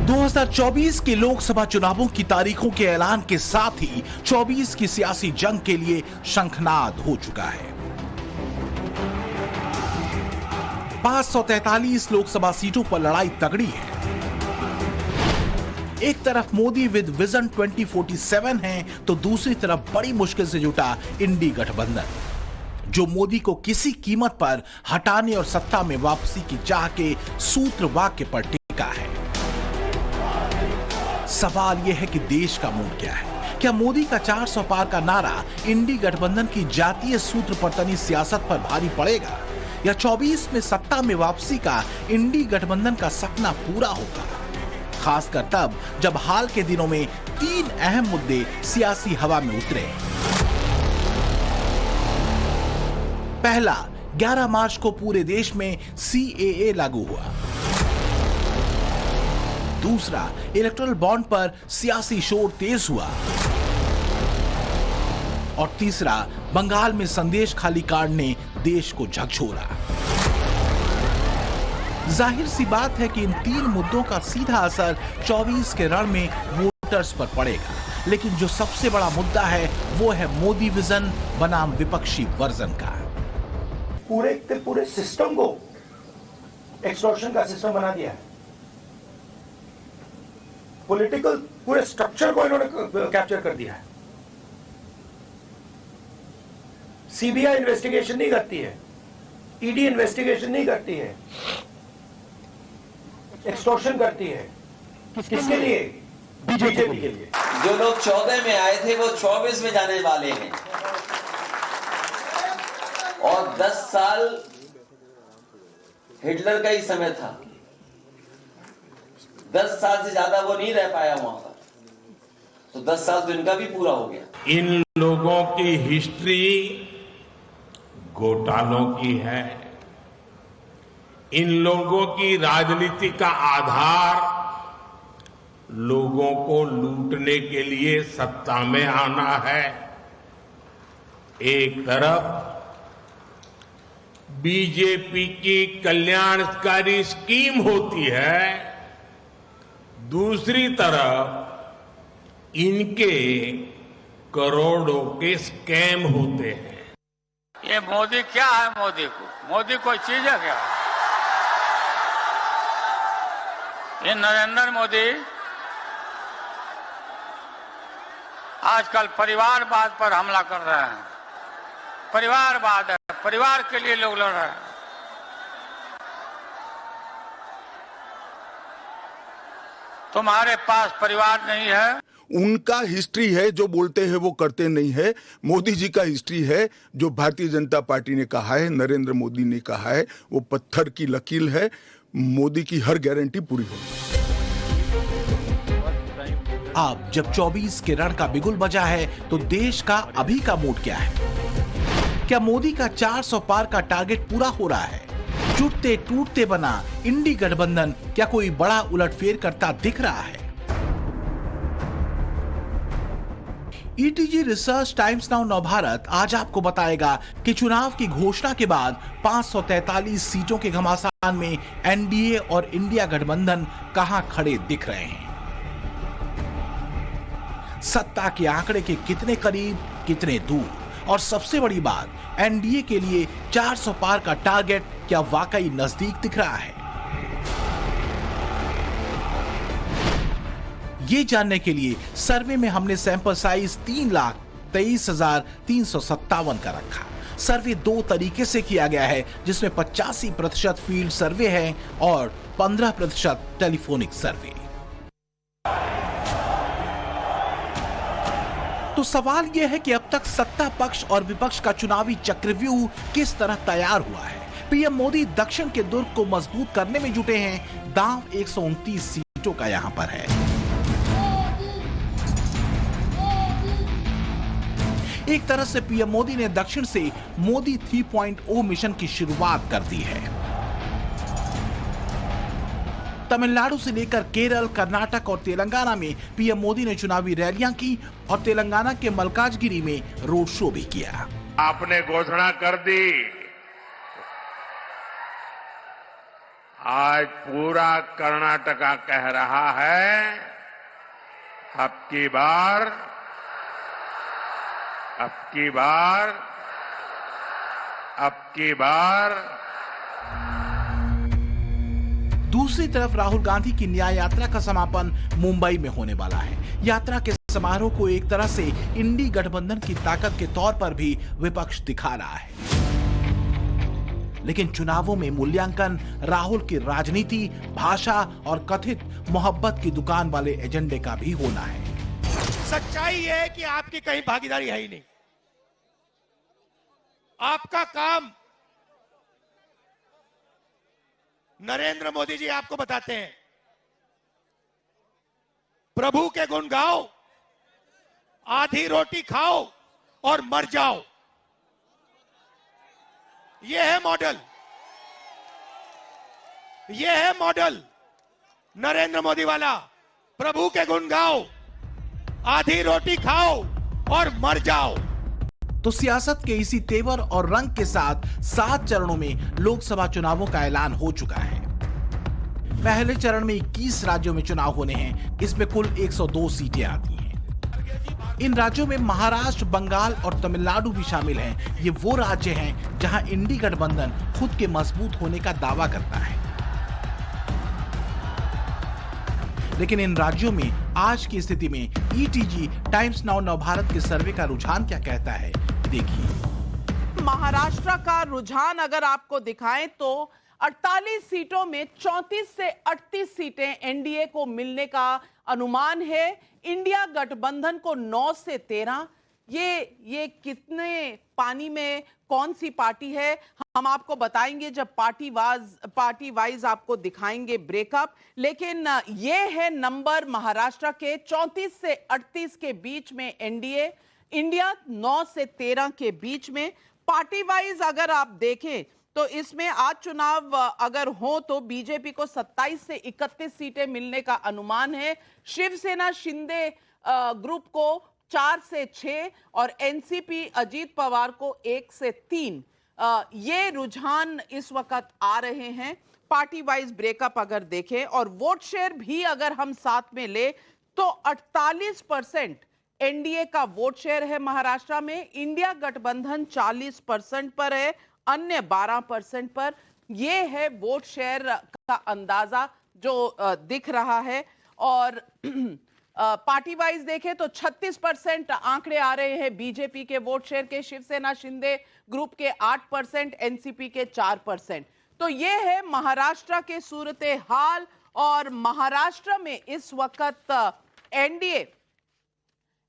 2024 के लोकसभा चुनावों की तारीखों के ऐलान के साथ ही 24 की सियासी जंग के लिए शंखनाद हो चुका है। 543 लोकसभा सीटों पर लड़ाई तगड़ी है। एक तरफ मोदी विद विजन 2047 है तो दूसरी तरफ बड़ी मुश्किल से जुटा इंडी गठबंधन, जो मोदी को किसी कीमत पर हटाने और सत्ता में वापसी की चाह के सूत्र वाक्य पर टिका है। सवाल यह है कि देश का मूड क्या है? क्या मोदी का 400 पार का नारा इंडी गठबंधन की जातीय सूत्र पर तनी सियासत पर भारी पड़ेगा, या 24 में सत्ता में वापसी का इंडी गठबंधन का सपना पूरा होगा? खासकर तब जब हाल के दिनों में 3 अहम मुद्दे सियासी हवा में उतरे। पहला, 11 मार्च को पूरे देश में CAA लागू हुआ। दूसरा, इलेक्टोरल बॉन्ड पर सियासी शोर तेज हुआ। और तीसरा, बंगाल में संदेश खाली कांड ने देश को झकझोरा। जाहिर सी बात है कि इन 3 मुद्दों का सीधा असर 24 के रण में वोटर्स पर पड़ेगा, लेकिन जो सबसे बड़ा मुद्दा है वो है मोदी विजन बनाम विपक्षी वर्जन का। पूरे सिस्टम को एक्सटॉर्शन का सिस्टम बना दिया है। पॉलिटिकल पूरे स्ट्रक्चर को इन्होंने कैप्चर कर दिया है। सीबीआई इन्वेस्टिगेशन नहीं करती है, ईडी इन्वेस्टिगेशन नहीं करती है, एक्सटॉर्शन करती है। किसके लिए? बीजेपी के लिए। जो लोग 14 में आए थे वो 24 में जाने वाले हैं, और 10 साल हिटलर का ही समय था। 10 साल से ज्यादा वो नहीं रह पाया वहां पर, तो 10 साल तो इनका भी पूरा हो गया। इन लोगों की हिस्ट्री घोटालों की है। इन लोगों की राजनीति का आधार लोगों को लूटने के लिए सत्ता में आना है। एक तरफ बीजेपी की कल्याणकारी स्कीम होती है, दूसरी तरफ इनके करोड़ों के स्कैम होते हैं। ये मोदी क्या है? मोदी कोई चीज है क्या? ये नरेंद्र मोदी आजकल परिवारवाद पर हमला कर रहे हैं। परिवारवाद है, परिवार के लिए लोग लड़ रहे हैं। तुम्हारे पास परिवार नहीं है। उनका हिस्ट्री है, जो बोलते हैं वो करते नहीं है। मोदी जी का हिस्ट्री है, जो भारतीय जनता पार्टी ने कहा है, नरेंद्र मोदी ने कहा है, वो पत्थर की लकीर है। मोदी की हर गारंटी पूरी होगी। अब जब 24 के रण का बिगुल बजा है तो देश का अभी का मूड क्या है? क्या मोदी का 400 पार का टारगेट पूरा हो रहा है? जुटते टूटते बना इंडी गठबंधन क्या कोई बड़ा उलटफेर करता दिख रहा है? ETG research times now Navbharat आज आपको बताएगा कि चुनाव की घोषणा के बाद 543 सीटों के घमासान में एनडीए और इंडिया गठबंधन कहां खड़े दिख रहे हैं। सत्ता के आंकड़े के कितने करीब, कितने दूर, और सबसे बड़ी बात, एनडीए के लिए 400 पार का टारगेट क्या वाकई नजदीक दिख रहा है? ये जानने के लिए सर्वे में हमने सैंपल साइज 3,23,357 का रखा। सर्वे 2 तरीके से किया गया है, जिसमें 85% फील्ड सर्वे है और 15% टेलीफोनिक सर्वे। तो सवाल यह है कि अब तक सत्ता पक्ष और विपक्ष का चुनावी चक्रव्यूह किस तरह तैयार हुआ है? पीएम मोदी दक्षिण के दुर्ग को मजबूत करने में जुटे हैं। दांव 129 सीटों का यहां पर है। एक तरह से पीएम मोदी ने दक्षिण से मोदी 3.0 मिशन की शुरुआत कर दी है। तमिलनाडु से लेकर केरल, कर्नाटक और तेलंगाना में पीएम मोदी ने चुनावी रैलियां की और तेलंगाना के मलकाजगिरी में रोड शो भी किया। आपने घोषणा कर दी, आज पूरा कर्नाटका कह रहा है अब की बार दूसरी तरफ राहुल गांधी की न्याय यात्रा का समापन मुंबई में होने वाला है। यात्रा के समारोह को एक तरह से इंडी गठबंधन की ताकत के तौर पर भी विपक्ष दिखा रहा है, लेकिन चुनावों में मूल्यांकन राहुल की राजनीति, भाषा और कथित मोहब्बत की दुकान वाले एजेंडे का भी होना है। सच्चाई ये है कि आपकी कहीं भागीदारी है ही नहीं। आपका काम नरेंद्र मोदी जी आपको बताते हैं, प्रभु के गुण गाओ, आधी रोटी खाओ और मर जाओ। यह है मॉडल, यह है मॉडल नरेंद्र मोदी वाला। प्रभु के गुण गाओ, आधी रोटी खाओ और मर जाओ। तो सियासत के इसी तेवर और रंग के साथ 7 चरणों में लोकसभा चुनावों का ऐलान हो चुका है। पहले चरण में 21 राज्यों में चुनाव होने हैं। इसमें कुल 102 सीटें आती हैं। इन राज्यों में महाराष्ट्र, बंगाल और तमिलनाडु भी शामिल हैं। ये वो राज्य हैं जहां इंडी गठबंधन खुद के मजबूत होने का दावा करता है। लेकिन इन राज्यों में आज की स्थिति में ईटीजी टाइम्स नाउ नवभारत के सर्वे का रुझान क्या कहता है, देखिए। महाराष्ट्र का रुझान अगर आपको दिखाएं तो 48 सीटों में 34 से 38 सीटें एनडीए को मिलने का अनुमान है। इंडिया गठबंधन को 9 से 13। ये कितने पानी में कौन सी पार्टी है हम आपको बताएंगे जब पार्टी वाइज आपको दिखाएंगे ब्रेकअप। लेकिन ये है नंबर महाराष्ट्र के 34 से 38 के बीच में एनडीए, इंडिया 9 से 13 के बीच में। पार्टी वाइज अगर आप देखें तो इसमें आज चुनाव अगर हो तो बीजेपी को 27 से 31 सीटें मिलने का अनुमान है। शिवसेना शिंदे ग्रुप को 4 से 6 और एनसीपी अजीत पवार को 1 से 3। ये रुझान इस वक्त आ रहे हैं। पार्टी वाइज ब्रेकअप अगर देखें और वोट शेयर भी अगर हम साथ में ले तो 48% एनडीए का वोट शेयर है महाराष्ट्र में। इंडिया गठबंधन 40% पर है, अन्य 12% पर। यह है वोट शेयर का अंदाजा जो दिख रहा है। और पार्टी वाइज देखें तो 36% आंकड़े आ रहे हैं बीजेपी के वोट शेयर के, शिवसेना शिंदे ग्रुप के 8%, एनसीपी के 4%। तो ये है महाराष्ट्र के सूरत हाल। और महाराष्ट्र में इस वक्त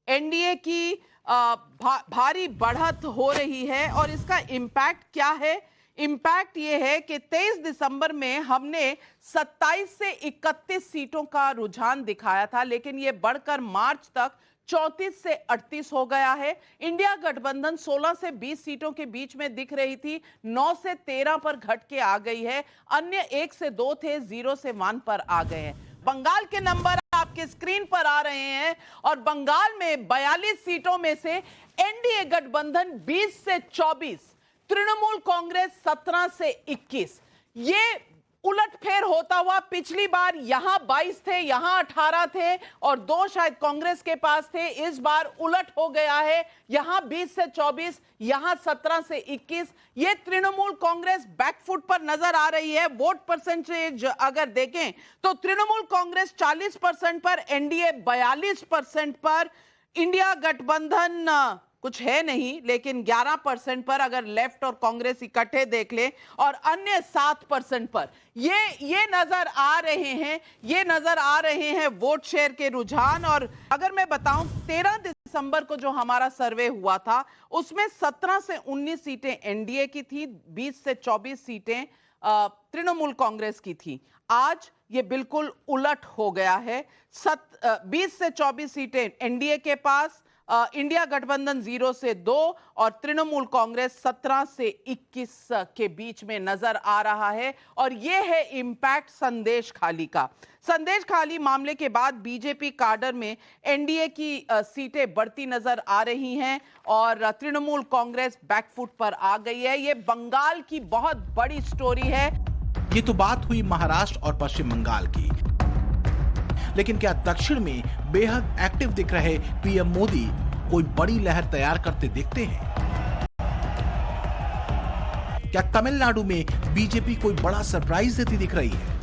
एनडीए की भारी बढ़त हो रही है। और इसका इंपैक्ट क्या है? इंपैक्ट ये है कि 23 दिसंबर में हमने 27 से 31 सीटों का रुझान दिखाया था, लेकिन ये बढ़कर मार्च तक 34 से 38 हो गया है। इंडिया गठबंधन 16 से 20 सीटों के बीच में दिख रही थी, 9 से 13 पर घट के आ गई है। अन्य 1 से 2 थे, 0 से 1 पर आ गए हैं। बंगाल के नंबर आपके स्क्रीन पर आ रहे हैं और बंगाल में 42 सीटों में से एनडीए गठबंधन 20 से 24, तृणमूल कांग्रेस 17 से 21। ये उलटफेर होता हुआ पिछली बार यहां 22 थे, यहां 18 थे और 2 शायद कांग्रेस के पास थे। इस बार उलट हो गया है, यहां 20 से 24, यहां 17 से 21। ये तृणमूल कांग्रेस बैकफुट पर नजर आ रही है। वोट परसेंटेज अगर देखें तो तृणमूल कांग्रेस 40% पर, एनडीए 42% पर, इंडिया गठबंधन कुछ है नहीं लेकिन 11% पर अगर लेफ्ट और कांग्रेस इकट्ठे देख ले, और अन्य 7% पर। ये नजर आ रहे हैं वोट शेयर के रुझान। और अगर मैं बताऊं 13 दिसंबर को जो हमारा सर्वे हुआ था उसमें 17 से 19 सीटें एनडीए की थी, 20 से 24 सीटें तृणमूल कांग्रेस की थी। आज ये बिल्कुल उलट हो गया है। 20 से 24 सीटें एनडीए के पास, इंडिया गठबंधन 0 से 2 और तृणमूल कांग्रेस 17 से 21 के बीच में नजर आ रहा है। और यह है इंपैक्ट संदेश खाली का। संदेश खाली मामले के बाद बीजेपी काडर में एनडीए की सीटें बढ़ती नजर आ रही हैं और तृणमूल कांग्रेस बैकफुट पर आ गई है। यह बंगाल की बहुत बड़ी स्टोरी है। ये तो बात हुई महाराष्ट्र और पश्चिम बंगाल की, लेकिन क्या दक्षिण में बेहद एक्टिव दिख रहे पीएम मोदी कोई बड़ी लहर तैयार करते दिखते हैं? क्या तमिलनाडु में बीजेपी कोई बड़ा सरप्राइज देती दिख रही है?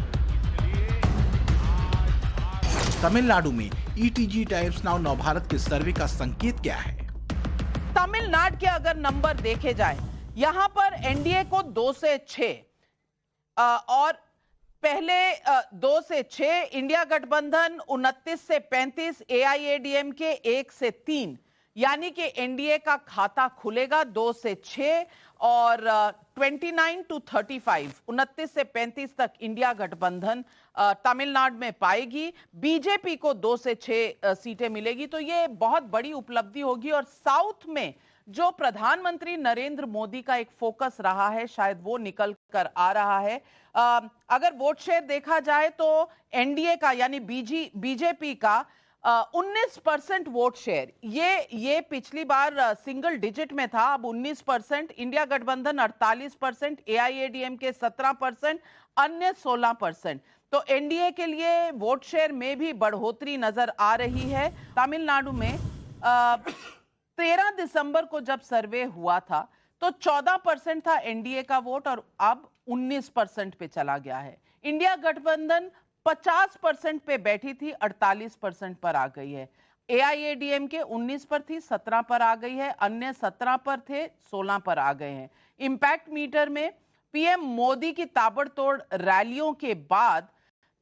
तमिलनाडु में ईटीजी टाइम्स नाउ नवभारत के सर्वे का संकेत क्या है? तमिलनाडु के अगर नंबर देखे जाए, यहां पर एनडीए को 2 से 6 और पहले 2 से 6, इंडिया गठबंधन 29 से 35, एआईएडीएमके 1 से 3, यानी कि एनडीए का खाता खुलेगा 2 से 6 और 29 to 35, 29 से 35 तक इंडिया गठबंधन तमिलनाडु में पाएगी। बीजेपी को 2 से 6 सीटें मिलेगी, तो ये बहुत बड़ी उपलब्धि होगी। और साउथ में जो प्रधानमंत्री नरेंद्र मोदी का एक फोकस रहा है, शायद वो निकल कर आ रहा है। अगर वोट शेयर देखा जाए तो एनडीए का यानी बीजेपी का 19% वोट शेयर, ये पिछली बार सिंगल डिजिट में था, अब 19%, इंडिया गठबंधन 48%, एआईएडीएमके 17%, अन्य 16%। तो एनडीए के लिए वोट शेयर में भी बढ़ोतरी नजर आ रही है। तमिलनाडु में 13 दिसंबर को जब सर्वे हुआ था तो 14% था एनडीए का वोट और अब 19% पे चला गया है। इंडिया गठबंधन 50% पे बैठी थी, 48% पर आ गई है। एआईएडीएमके 19 पर थी, 17 पर आ गई है, अन्य 17 पर थे, 16 पर आ गए हैं। इंपैक्ट मीटर में पीएम मोदी की ताबड़तोड़ रैलियों के बाद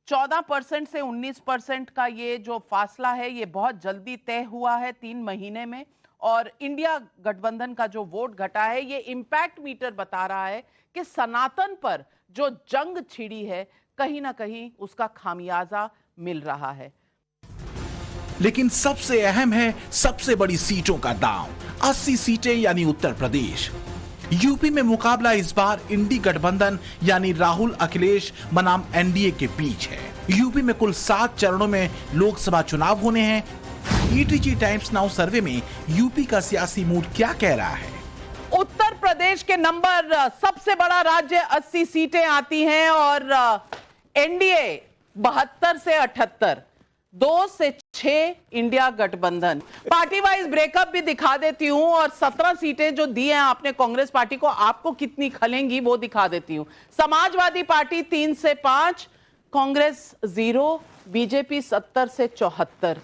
14% से 19% का ये जो फासला है ये बहुत जल्दी तय हुआ है 3 महीने में। और इंडिया गठबंधन का जो वोट घटा है, ये इंपैक्ट मीटर बता रहा है कि सनातन पर जो जंग छिड़ी है कहीं ना कहीं उसका खामियाजा मिल रहा है। लेकिन सबसे अहम है सबसे बड़ी सीटों का दांव, 80 सीटें यानी उत्तर प्रदेश। यूपी में मुकाबला इस बार इंडी गठबंधन यानी राहुल अखिलेश बनाम एनडीए के बीच है। यूपी में कुल 7 चरणों में लोकसभा चुनाव होने हैं। ईटीजी टाइम्स नाउ सर्वे में यूपी का सियासी मूड क्या कह रहा है? उत्तर प्रदेश के नंबर सबसे बड़ा राज्य 80 सीटें आती हैं और एनडीए 72 से 78, 2 से 6 इंडिया गठबंधन। पार्टी वाइज ब्रेकअप भी दिखा देती हूं और 17 सीटें जो दी हैं आपने कांग्रेस पार्टी को, आपको कितनी खलेंगी वो दिखा देती हूं। समाजवादी पार्टी 3 से 5, कांग्रेस 0, बीजेपी 70 से 74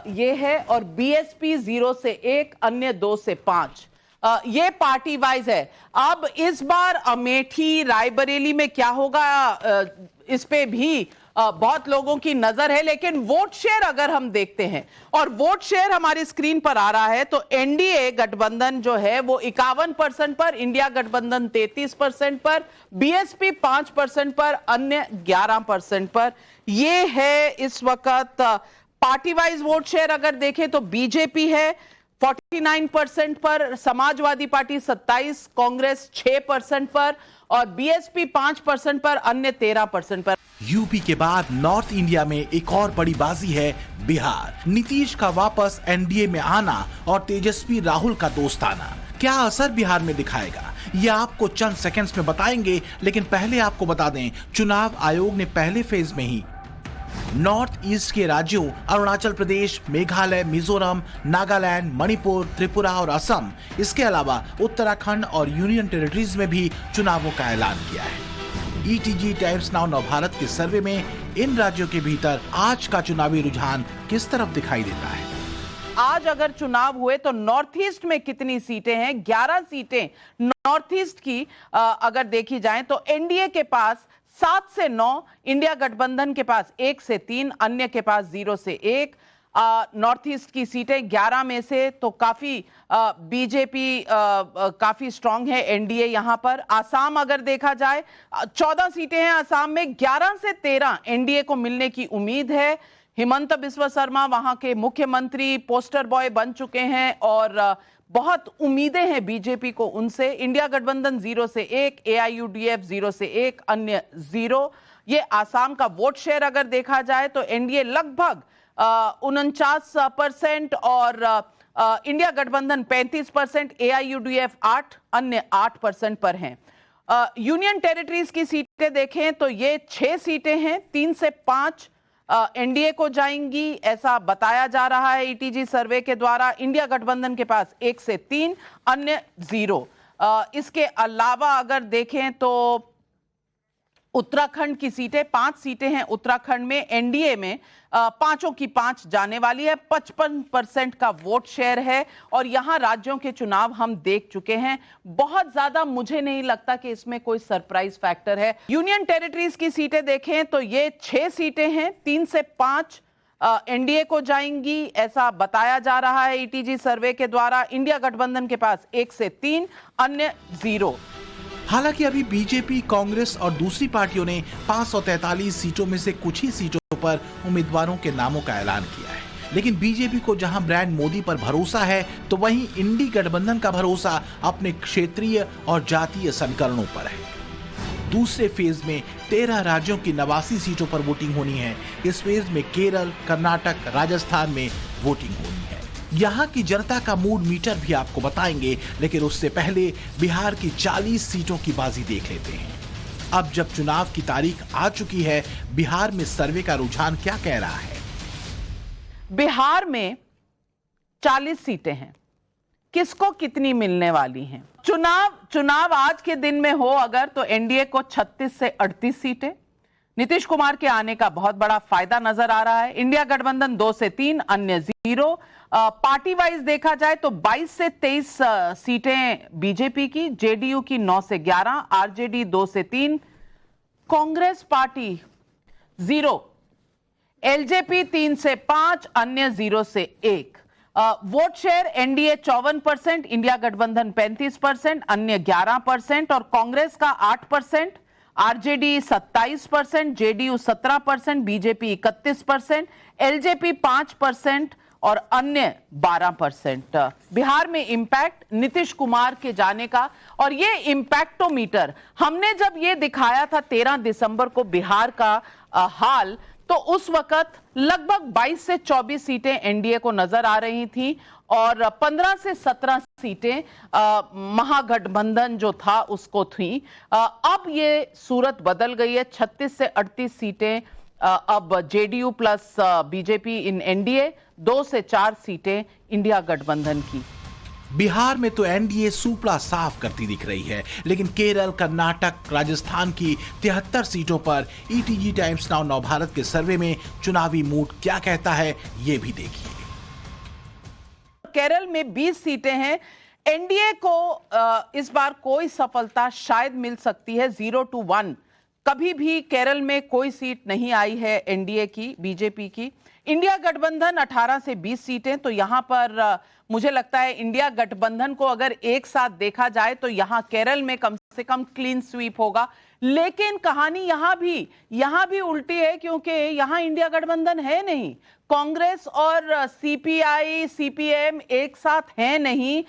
ये है और बीएसपी 0 से 1, अन्य 2 से 5। ये पार्टी वाइज है। अब इस बार अमेठी रायबरेली में क्या होगा इस पे भी बहुत लोगों की नजर है, लेकिन वोट शेयर अगर हम देखते हैं और वोट शेयर हमारी स्क्रीन पर आ रहा है तो एनडीए गठबंधन जो है वो 51% पर, इंडिया गठबंधन 33% पर, बीएसपी 5% पर, अन्य 11% पर। ये है इस वक्त पार्टी वाइज वोट शेयर। अगर देखें तो बीजेपी है 49% पर, समाजवादी पार्टी 27%, कांग्रेस 6% पर और बीएसपी 5% पर, अन्य 13% पर। यूपी के बाद नॉर्थ इंडिया में एक और बड़ी बाजी है बिहार। नीतीश का वापस एनडीए में आना और तेजस्वी राहुल का दोस्ताना क्या असर बिहार में दिखाएगा, ये आपको चंद सेकंड्स में बताएंगे। लेकिन पहले आपको बता दें, चुनाव आयोग ने पहले फेज में ही नॉर्थ ईस्ट के राज्यों अरुणाचल प्रदेश, मेघालय, मिजोरम, नागालैंड, मणिपुर, त्रिपुरा और असम, इसके अलावा उत्तराखंड और यूनियन टेरिटरीज में भी चुनावों का ऐलान किया है। ईटीजी टाइम्स नाउ नवभारत के सर्वे में इन राज्यों के भीतर आज का चुनावी रुझान किस तरफ दिखाई देता है? आज अगर चुनाव हुए तो नॉर्थ ईस्ट में कितनी सीटें हैं? 11 सीटें नॉर्थ ईस्ट की अगर देखी जाएं तो एनडीए के पास 7 से 9, इंडिया गठबंधन के पास 1 से 3, अन्य के पास 0 से 1। नॉर्थ ईस्ट की सीटें 11 में से तो काफी बीजेपी काफी स्ट्रांग है, एनडीए यहां पर। आसाम अगर देखा जाए 14 सीटें हैं आसाम में, 11 से 13 एनडीए को मिलने की उम्मीद है। हिमंत बिस्वा शर्मा वहां के मुख्यमंत्री पोस्टर बॉय बन चुके हैं और बहुत उम्मीदें हैं बीजेपी को उनसे। इंडिया गठबंधन 0 से 1, एआईयूडीएफ 0 से 1, अन्य 0। ये आसाम का वोट शेयर अगर देखा जाए तो एनडीए लगभग 49% और इंडिया गठबंधन 35%, एआईयूडीएफ 8, अन्य 8% पर हैं। यूनियन टेरिटरीज की सीटें देखें तो ये 6 सीटें हैं, 3 से 5 एनडीए को जाएंगी, ऐसा बताया जा रहा है ईटीजी सर्वे के द्वारा। इंडिया गठबंधन के पास 1 से 3, अन्य 0। इसके अलावा अगर देखें तो उत्तराखंड की सीटें, 5 सीटें हैं उत्तराखंड में, एनडीए में 5 की 5 जाने वाली है। 55% का वोट शेयर है और यहां राज्यों के चुनाव हम देख चुके हैं। बहुत ज्यादा मुझे नहीं लगता कि इसमें कोई सरप्राइज फैक्टर है। यूनियन टेरिटरीज की सीटें देखें तो ये 6 सीटें हैं, 3 से 5 एनडीए को जाएंगी, ऐसा बताया जा रहा है ईटीजी सर्वे के द्वारा। इंडिया गठबंधन के पास 1 से 3, अन्य 0। हालांकि अभी बीजेपी, कांग्रेस और दूसरी पार्टियों ने 543 सीटों में से कुछ ही सीटों पर उम्मीदवारों के नामों का ऐलान किया है, लेकिन बीजेपी को जहां ब्रांड मोदी पर भरोसा है तो वहीं इंडी गठबंधन का भरोसा अपने क्षेत्रीय और जातीय समीकरणों पर है। दूसरे फेज में 13 राज्यों की 89 सीटों पर वोटिंग होनी है। इस फेज में केरल, कर्नाटक, राजस्थान में वोटिंग होनी है। यहाँ की जनता का मूड मीटर भी आपको बताएंगे, लेकिन उससे पहले बिहार की 40 सीटों की बाजी देख लेते हैं। अब जब चुनाव की तारीख आ चुकी है, बिहार में सर्वे का रुझान क्या कह रहा है? बिहार में 40 सीटें हैं, किसको कितनी मिलने वाली हैं? चुनाव आज के दिन में हो अगर तो एनडीए को 36 से 38 सीटें, नीतीश कुमार के आने का बहुत बड़ा फायदा नजर आ रहा है। इंडिया गठबंधन 2 से 3, अन्य 0। पार्टी वाइज देखा जाए तो 22 से 23 सीटें बीजेपी की, जेडीयू की 9 से 11, आरजेडी 2 से 3, कांग्रेस पार्टी 0, एलजेपी 3 से 5, अन्य 0 से 1। वोट शेयर एनडीए 54%, इंडिया गठबंधन 35%, अन्य 11% और कांग्रेस का 8%, आरजेडी 27%, जेडीयू 17%, बीजेपी 31%, एलजेपी 5% और अन्य 12%। बिहार में इंपैक्ट नीतीश कुमार के जाने का, और ये इंपैक्टोमीटर हमने जब ये दिखाया था 13 दिसंबर को बिहार का हाल, तो उस वक्त लगभग 22 से 24 सीटें एनडीए को नजर आ रही थी और 15 से 17 सीटें महागठबंधन जो था उसको थी। अब ये सूरत बदल गई है, 36 से 38 सीटें अब JDU plus BJP in NDA, 2 से 4 सीटें इंडिया गठबंधन की। बिहार में तो एनडीए सुपड़ा साफ करती दिख रही है, लेकिन केरल, कर्नाटक, राजस्थान की 73 सीटों पर ईटीजी टाइम्स नाउ नवभारत के सर्वे में चुनावी मूड क्या कहता है, ये भी देखिए। केरल में 20 सीटें हैं। एनडीए को इस बार कोई सफलता शायद मिल सकती है, 0-1। कभी भी केरल में कोई सीट नहीं आई है एनडीए की, बीजेपी की। इंडिया गठबंधन 18 से 20 सीटें, तो यहां पर मुझे लगता है इंडिया गठबंधन को अगर एक साथ देखा जाए तो यहां केरल में कम से कम क्लीन स्वीप होगा। लेकिन कहानी यहां भी उल्टी है, क्योंकि यहां इंडिया गठबंधन है नहीं। कांग्रेस और सीपीआई, सीपीएम एक साथ है नहीं,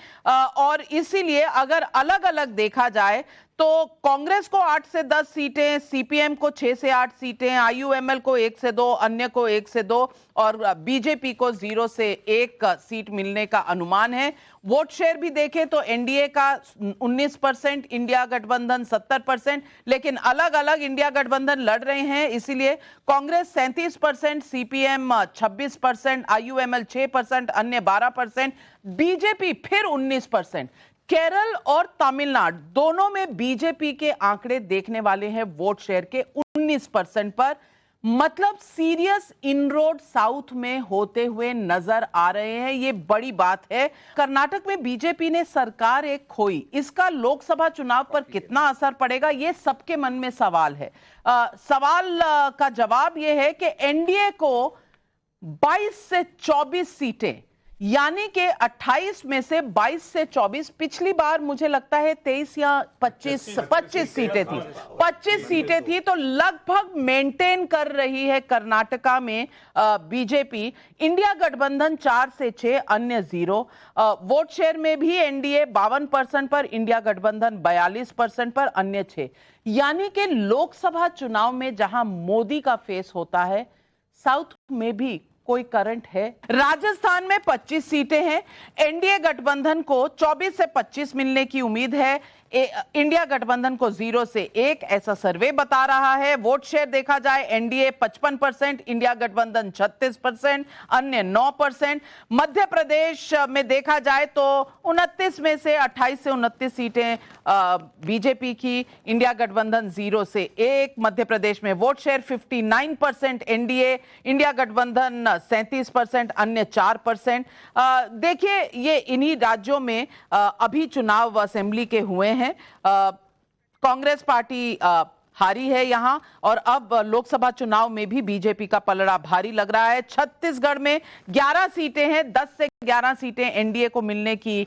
और इसीलिए अगर अलग अलग देखा जाए तो कांग्रेस को 8 से 10 सीटें, सीपीएम को 6 से 8 सीटें, आईयूएमएल को 1 से 2, अन्य को 1 से 2 और बीजेपी को 0 से 1 सीट मिलने का अनुमान है। वोट शेयर भी देखें तो एनडीए का 19%, इंडिया गठबंधन 70%, लेकिन अलग अलग इंडिया गठबंधन लड़ रहे हैं, इसीलिए कांग्रेस 37%, सीपीएम 26%, आईयूएमएल 6%, अन्य 12%, बीजेपी फिर 19%। केरल और तमिलनाडु दोनों में बीजेपी के आंकड़े देखने वाले हैं वोट शेयर के 19% पर। मतलब सीरियस इनरोड साउथ में होते हुए नजर आ रहे हैं, ये बड़ी बात है। कर्नाटक में बीजेपी ने सरकार एक खोई, इसका लोकसभा चुनाव पर कितना असर पड़ेगा, ये सबके मन में सवाल है। सवाल का जवाब यह है कि एनडीए को 22 से 24 सीटें, यानी कि 28 में से 22 से 24, पिछली बार मुझे लगता है 23 या 25 सीटें थी, 25 सीटें थी, तो लगभग मेंटेन कर रही है कर्नाटका में बीजेपी। इंडिया गठबंधन 4 से 6, अन्य 0। वोट शेयर में भी एनडीए 52% पर, इंडिया गठबंधन 42% पर, अन्य 6। यानी कि लोकसभा चुनाव में जहां मोदी का फेस होता है, साउथ में भी कोई करंट है। राजस्थान में 25 सीटें हैं। एनडीए गठबंधन को 24 से 25 मिलने की उम्मीद है। इंडिया गठबंधन को 0 से 1, ऐसा सर्वे बता रहा है। वोट शेयर देखा जाए, एनडीए 55%, इंडिया गठबंधन 36%, अन्य 9%। मध्य प्रदेश में देखा जाए तो 29 में से 28 से 29 सीटें बीजेपी की, इंडिया गठबंधन 0 से 1। मध्य प्रदेश में वोट शेयर 59% एनडीए, इंडिया गठबंधन 37%, अन्य 4%। देखिए, ये इन्हीं राज्यों में अभी चुनाव असेंबली के हुए हैं। कांग्रेस पार्टी हारी है यहां, और अब लोकसभा चुनाव में भी बीजेपी का पलड़ा भारी लग रहा है। छत्तीसगढ़ में 11 सीटें हैं, 10 से 11 सीटें एनडीए को मिलने की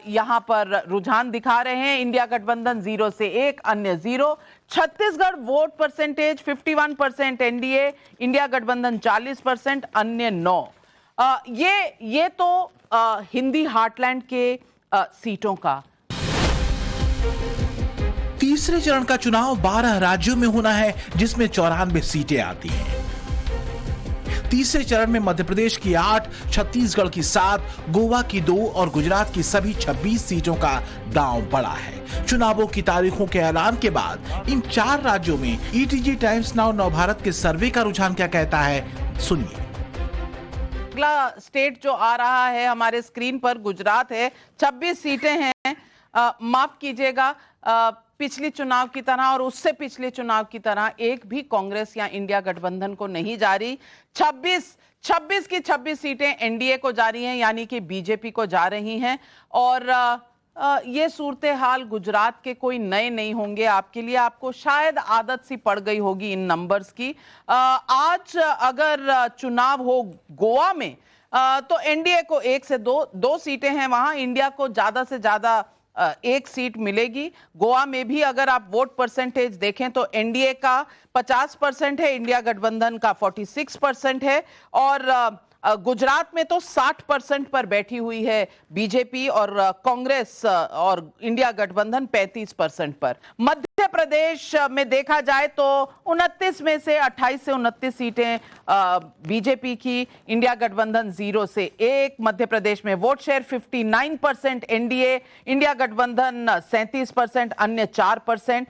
यहां पर रुझान दिखा रहे हैं। इंडिया गठबंधन 0 से 1, अन्य 0। Chhattisgarh vote percentage 51% NDA, India गठबंधन 40%, अन्य 9। ये तो हिंदी हार्टलैंड के सीटों का। तीसरे चरण का चुनाव 12 राज्यों में होना है, जिसमें 94 सीटें आती हैं। तीसरे चरण में मध्य प्रदेश की 8, छत्तीसगढ़ की 7, गोवा की 2 और गुजरात की सभी 26 सीटों का दांव बड़ा है। चुनावों की तारीखों के ऐलान के बाद इन 4 राज्यों में ईटीजी टाइम्स नाउ नवभारत के सर्वे का रुझान क्या कहता है, सुनिए। अगला स्टेट जो आ रहा है हमारे स्क्रीन पर गुजरात है, 26 सीटें हैं। माफ कीजिएगा, पिछली चुनाव की तरह और उससे पिछले चुनाव की तरह एक भी कांग्रेस या इंडिया गठबंधन को नहीं जा रही। 26 की 26 सीटें एनडीए को जा रही हैं, यानी कि बीजेपी को जा रही हैं। और ये सूरत हाल गुजरात के कोई नए नहीं होंगे आपके लिए, आपको शायद आदत सी पड़ गई होगी इन नंबर्स की। आज अगर चुनाव हो गोवा में तो एनडीए को 1 से 2 सीटें हैं वहां, इंडिया को ज्यादा से ज्यादा 1 सीट मिलेगी। गोवा में भी अगर आप वोट परसेंटेज देखें तो एनडीए का 50% है, इंडिया गठबंधन का 46% है, और गुजरात में तो 60% पर बैठी हुई है बीजेपी, और कांग्रेस और इंडिया गठबंधन 35% पर। मध्य प्रदेश में देखा जाए तो 29 में से 28 से 29 सीटें बीजेपी की, इंडिया गठबंधन 0 से 1। मध्य प्रदेश में वोट शेयर 59% एनडीए, इंडिया गठबंधन 37%, अन्य 4%।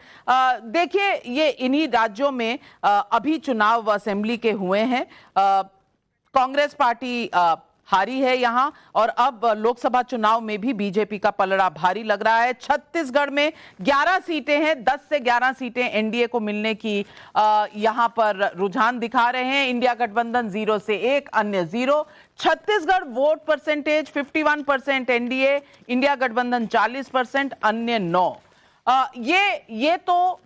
देखिए, ये इन्हीं राज्यों में अभी चुनाव असेंबली के हुए हैं। कांग्रेस पार्टी हारी है यहां, और अब लोकसभा चुनाव में भी बीजेपी का पलड़ा भारी लग रहा है। छत्तीसगढ़ में 11 सीटें हैं, 10 से 11 सीटें एनडीए को मिलने की यहां पर रुझान दिखा रहे हैं। इंडिया गठबंधन 0 से 1, अन्य 0। Chhattisgarh vote percentage 51% NDA, India गठबंधन 40%, अन्य 9। ये तो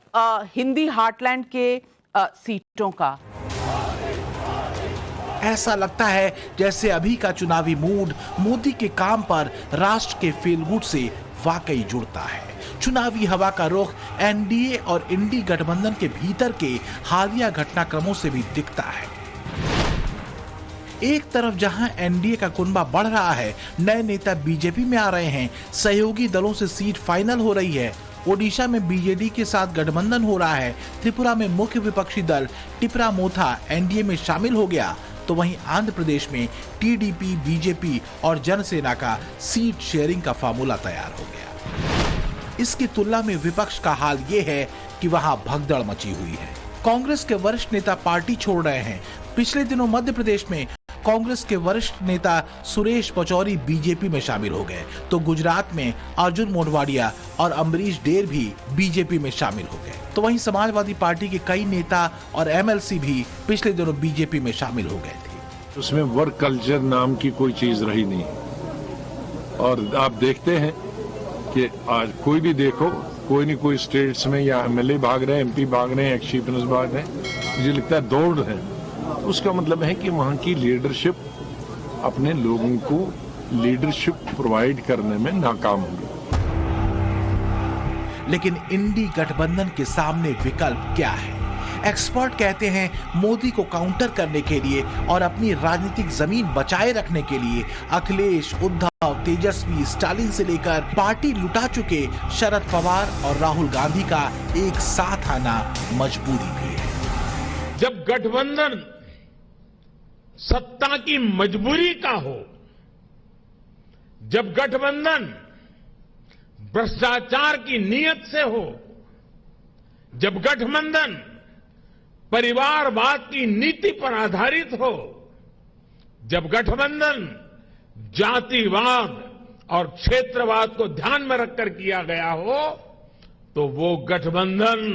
हिंदी हार्टलैंड के सीटों का। ऐसा लगता है जैसे अभी का चुनावी मूड मोदी के काम पर राष्ट्र के फील गुड से वाकई जुड़ता है। चुनावी हवा का रुख एनडीए और इंडी गठबंधन के भीतर के हालिया घटनाक्रमों से भी दिखता है। एक तरफ जहां एनडीए का कुनबा बढ़ रहा है, नए नेता बीजेपी में आ रहे हैं, सहयोगी दलों से सीट फाइनल हो रही है, ओडिशा में बीजेडी के साथ गठबंधन हो रहा है, त्रिपुरा में मुख्य विपक्षी दल टिपरा मोथा एनडीए में शामिल हो गया, तो वहीं आंध्र प्रदेश में टीडीपी, बीजेपी और जनसेना का सीट शेयरिंग का फार्मूला तैयार हो गया। इसकी तुलना में विपक्ष का हाल ये है कि वहां भगदड़ मची हुई है। कांग्रेस के वरिष्ठ नेता पार्टी छोड़ रहे हैं। पिछले दिनों मध्य प्रदेश में कांग्रेस के वरिष्ठ नेता सुरेश पचौरी बीजेपी में शामिल हो गए, तो गुजरात में अर्जुन मोढवाडिया और अम्बरीश डेर भी बीजेपी में शामिल हो गए, तो वहीं समाजवादी पार्टी के कई नेता और एमएलसी भी पिछले दिनों बीजेपी में शामिल हो गए थे। उसमें वर्क कल्चर नाम की कोई चीज रही नहीं, और आप देखते हैं कि आज कोई भी देखो, कोई न कोई स्टेट्स में या एमएलए भाग रहे हैं, एमपी भाग रहे हैं, एक्स चीफ मिनिस्टर भाग रहे हैं, मुझे लगता है दौड़ रहे हैं। उसका मतलब है कि वहां की लीडरशिप अपने लोगों को लीडरशिप प्रोवाइड करने में नाकाम होगी। लेकिन इंडी गठबंधन के सामने विकल्प क्या है? एक्सपर्ट कहते हैं मोदी को काउंटर करने के लिए और अपनी राजनीतिक जमीन बचाए रखने के लिए अखिलेश, उद्धव, तेजस्वी, स्टालिन से लेकर पार्टी लुटा चुके शरद पवार और राहुल गांधी का एक साथ आना मजबूरी भी है। जब गठबंधन सत्ता की मजबूरी का हो, जब गठबंधन भ्रष्टाचार की नीयत से हो, जब गठबंधन परिवारवाद की नीति पर आधारित हो, जब गठबंधन जातिवाद और क्षेत्रवाद को ध्यान में रखकर किया गया हो, तो वो गठबंधन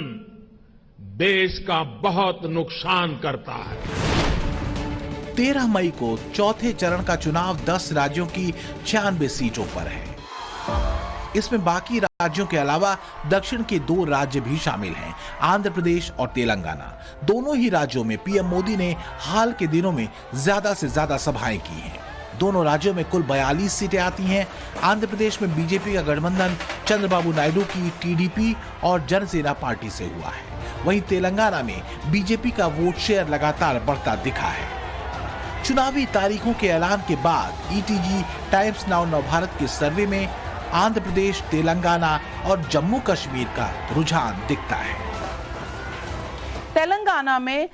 देश का बहुत नुकसान करता है। 13 मई को चौथे चरण का चुनाव 10 राज्यों की 96 सीटों पर है। इसमें बाकी राज्यों के अलावा दक्षिण के 2 राज्य भी शामिल हैं, आंध्र प्रदेश और तेलंगाना। दोनों ही राज्यों में पीएम मोदी ने हाल के दिनों में ज्यादा से ज्यादा सभाएं की हैं। दोनों राज्यों में कुल 42 सीटें आती हैं। आंध्र प्रदेश में बीजेपी का गठबंधन चंद्रबाबू नायडू की टीडीपी और जनसेना पार्टी से हुआ है। वहीं तेलंगाना में बीजेपी का वोट शेयर लगातार बढ़ता दिखा है। चुनावी तारीखों के ऐलान के बाद ईटीजी टाइम्स नाउ नवभारत के सर्वे में आंध्र प्रदेश, तेलंगाना और जम्मू कश्मीर का रुझान दिखता है। तेलंगाना में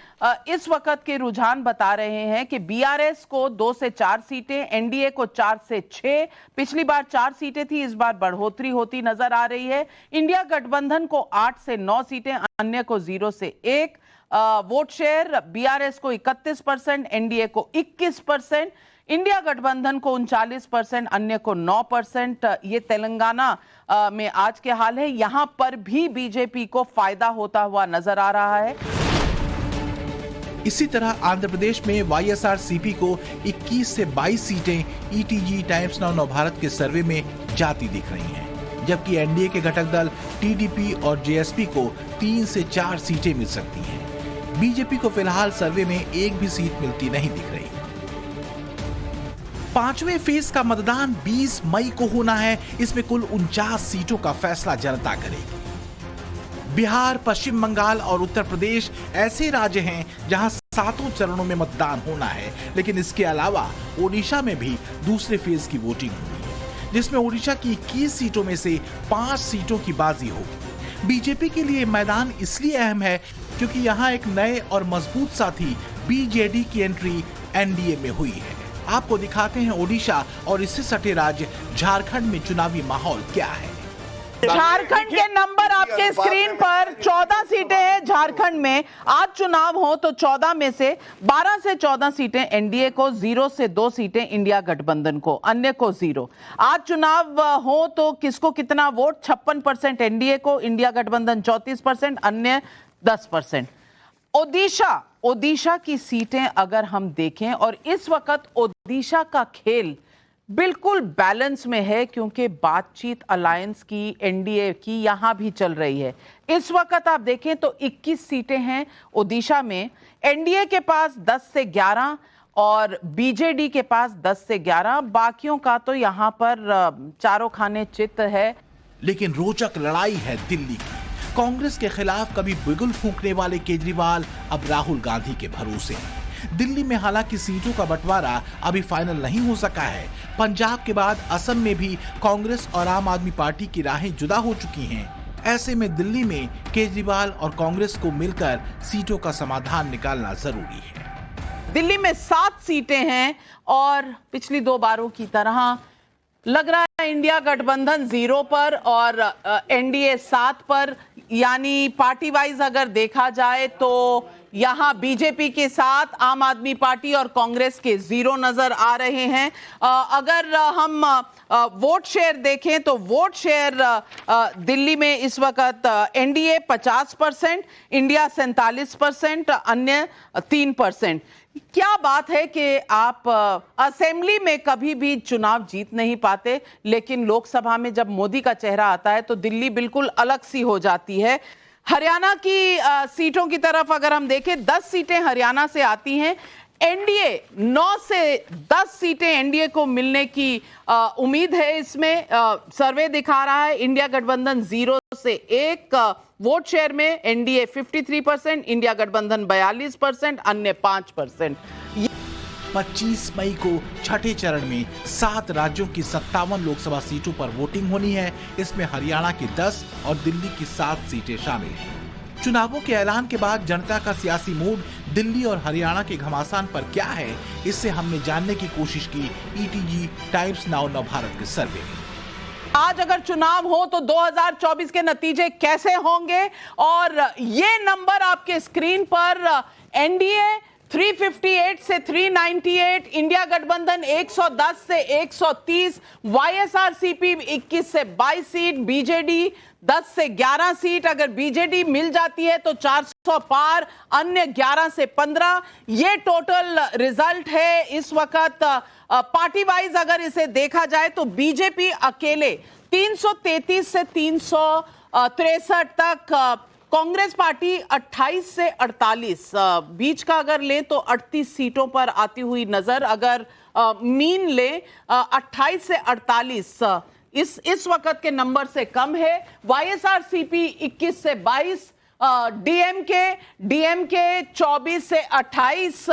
इस वक्त के रुझान बता रहे हैं कि बीआरएस को 2 से 4 सीटें, एनडीए को 4 से 6, पिछली बार 4 सीटें थी, इस बार बढ़ोतरी होती नजर आ रही है। इंडिया गठबंधन को 8 से 9 सीटें, अन्य को 0 से 1। वोट शेयर बीआरएस को 31%, एनडीए को 21%, इंडिया गठबंधन को 39%, अन्य को 9%। ये तेलंगाना में आज के हाल है। यहां पर भी बीजेपी को फायदा होता हुआ नजर आ रहा है। इसी तरह आंध्र प्रदेश में वाईएसआरसीपी को 21 से 22 सीटें ईटीजी टाइम्स नाउ नवभारत के सर्वे में जाती दिख रही हैं, जबकि एनडीए के घटक दल टीडीपी और जेएसपी को 3 से 4 सीटें मिल सकती हैं। बीजेपी को फिलहाल सर्वे में एक भी सीट मिलती नहीं दिख रही। 5वें फेज का मतदान 20 मई को होना है। इसमें कुल 49 सीटों का फैसला जनता करेगी। बिहार, पश्चिम बंगाल और उत्तर प्रदेश ऐसे राज्य हैं जहां 7 चरणों में मतदान होना है, लेकिन इसके अलावा ओडिशा में भी दूसरे फेज की वोटिंग होनी है, जिसमें ओडिशा की 21 सीटों में से 5 सीटों की बाजी होगी। बीजेपी के लिए मैदान इसलिए अहम है क्योंकि यहां एक नए और मजबूत साथी बीजेडी की एंट्री एनडीए में हुई है। आपको दिखाते हैं ओडिशा और इससे सटे राज्य झारखंड में चुनावी माहौल क्या है। झारखंड के नंबर आपके स्क्रीन पर 14 सीटें हैं झारखंड में। आज चुनाव हो तो 14 में से 12 से 14 सीटें एनडीए को, 0 से 2 सीटें इंडिया गठबंधन को, अन्य को 0। आज चुनाव हो तो किसको कितना वोट? 56% एनडीए को, इंडिया गठबंधन 34%, अन्य 10%। ओडिशा की सीटें अगर हम देखें, और इस वक्त ओडिशा का खेल बिल्कुल बैलेंस में है क्योंकि बातचीत अलायंस की, एनडीए की यहां भी चल रही है। इस वक्त आप देखें तो 21 सीटें हैं ओडिशा में, एनडीए के पास 10 से 11 और बीजेडी के पास 10 से 11। बाकियों का तो यहां पर चारों खाने चित है। लेकिन रोचक लड़ाई है दिल्ली की। कांग्रेस के खिलाफ कभी बिगुल फूंकने वाले केजरीवाल अब राहुल गांधी के भरोसे हैं। दिल्ली में हालांकि सीटों का बंटवारा अभी फाइनल नहीं हो सका है। पंजाब के बाद असम में भी कांग्रेस और आम आदमी पार्टी की राहें जुदा हो चुकी हैं। ऐसे में दिल्ली में केजरीवाल और कांग्रेस को मिलकर सीटों का समाधान निकालना जरूरी है। दिल्ली में 7 सीटें हैं और पिछली 2 बारों की तरह लग रहा है इंडिया गठबंधन 0 पर और एनडीए 7 पर। यानी पार्टी वाइज अगर देखा जाए तो यहां बीजेपी के साथ आम आदमी पार्टी और कांग्रेस के 0 नजर आ रहे हैं। अगर हम वोट शेयर देखें तो वोट शेयर दिल्ली में इस वक्त एनडीए 50%, इंडिया 47%, अन्य 3%। क्या बात है कि आप असेंबली में कभी भी चुनाव जीत नहीं पाते, लेकिन लोकसभा में जब मोदी का चेहरा आता है तो दिल्ली बिल्कुल अलग सी हो जाती है। हरियाणा की सीटों की तरफ अगर हम देखें, 10 सीटें हरियाणा से आती हैं। एनडीए 9 से 10 सीटें एनडीए को मिलने की उम्मीद है। इसमें सर्वे दिखा रहा है इंडिया गठबंधन 0 से 1। वोट शेयर में एनडीए 53%, इंडिया गठबंधन 42%, अन्य 5%। 25 मई को छठे चरण में 7 राज्यों की 57 लोकसभा सीटों पर वोटिंग होनी है। इसमें हरियाणा की 10 और दिल्ली की 7 सीटें शामिल हैं। चुनावों के ऐलान के बाद जनता का सियासी मूड दिल्ली और हरियाणा के घमासान पर क्या है, इससे हमने जानने की कोशिश की ईटीजी टाइम्स नाउ नवभारत के सर्वे में। आज अगर चुनाव हो तो 2024 के नतीजे कैसे होंगे, और ये नंबर आपके स्क्रीन पर, एनडीए 358 से 398, इंडिया गठबंधन 110 से 130, वाईएसआरसीपी 21 से 22 सीट, बीजेडी 10 से 11 सीट, अगर बीजेडी मिल जाती है तो 400 पार, अन्य 11 से 15। ये टोटल रिजल्ट है इस वक्त। पार्टी वाइज अगर इसे देखा जाए तो बीजेपी अकेले 333 से 363 तक, कांग्रेस पार्टी 28 से 48, बीच का अगर ले तो 38 सीटों पर आती हुई नजर, अगर मीन ले 28 से 48 इस वक्त के नंबर से कम है। वाईएसआरसीपी 21 से 22, डीएमके 24 से 28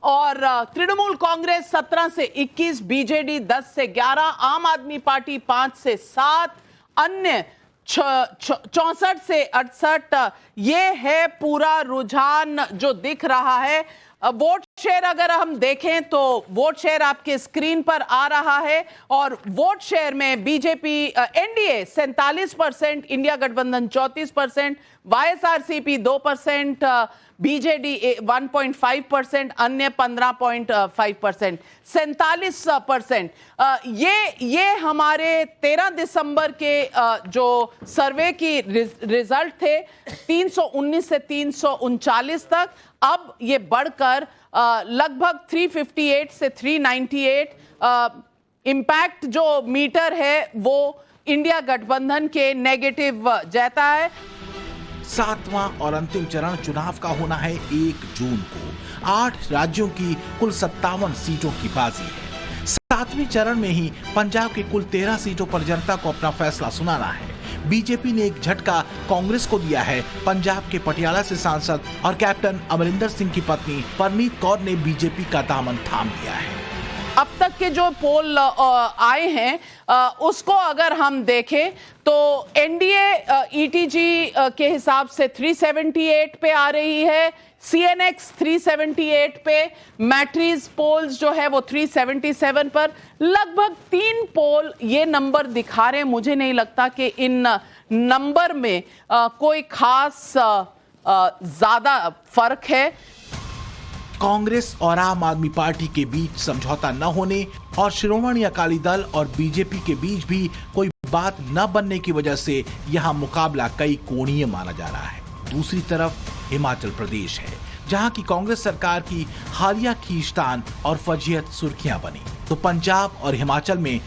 और तृणमूल कांग्रेस 17 से 21, बीजेडी 10 से 11, आम आदमी पार्टी 5 से 7, अन्य 64 से 68। ये है पूरा रुझान जो दिख रहा है। वोट शेयर अगर हम देखें तो वोट शेयर आपके स्क्रीन पर आ रहा है, और वोट शेयर में बीजेपी एनडीए 47%, इंडिया गठबंधन 34%, वाईएसआरसीपी 2%, बीजेडी 1.5%, अन्य 15.5%, 47%। ये हमारे 13 दिसंबर के जो सर्वे की रिजल्ट थे, 319 से 339 तक। अब ये बढ़कर लगभग 358 से 398। इम्पैक्ट जो मीटर है वो इंडिया गठबंधन के नेगेटिव जाता है। 7वां और अंतिम चरण चुनाव का होना है 1 जून को। 8 राज्यों की कुल 57 सीटों की बाजी है। 7वें चरण में ही पंजाब की कुल 13 सीटों पर जनता को अपना फैसला सुनाना है। बीजेपी ने एक झटका कांग्रेस को दिया है। पंजाब के पटियाला से सांसद और कैप्टन अमरिंदर सिंह की पत्नी परनीत कौर ने बीजेपी का दामन थाम लिया है। अब तक के जो पोल आए हैं उसको अगर हम देखें तो एनडीए ईटीजी के हिसाब से 378 पे आ रही है, सीएनएक्स 378 पे, मैट्रीज पोल्स जो है वो 377 पर। लगभग 3 पोल ये नंबर दिखा रहे हैं। मुझे नहीं लगता कि इन नंबर में कोई खास ज्यादा फर्क है। कांग्रेस और आम आदमी पार्टी के बीच समझौता न होने और शिरोमणि अकाली दल और बीजेपी के बीच भी कोई बात न बनने की वजह से यहां मुकाबला कई कोणीय माना जा रहा है। दूसरी तरफ हिमाचल प्रदेश है, जहां की कांग्रेस सरकार की हालिया खींचतान और फजीहत सुर्खियां बनी, तो पंजाब और हिमाचल में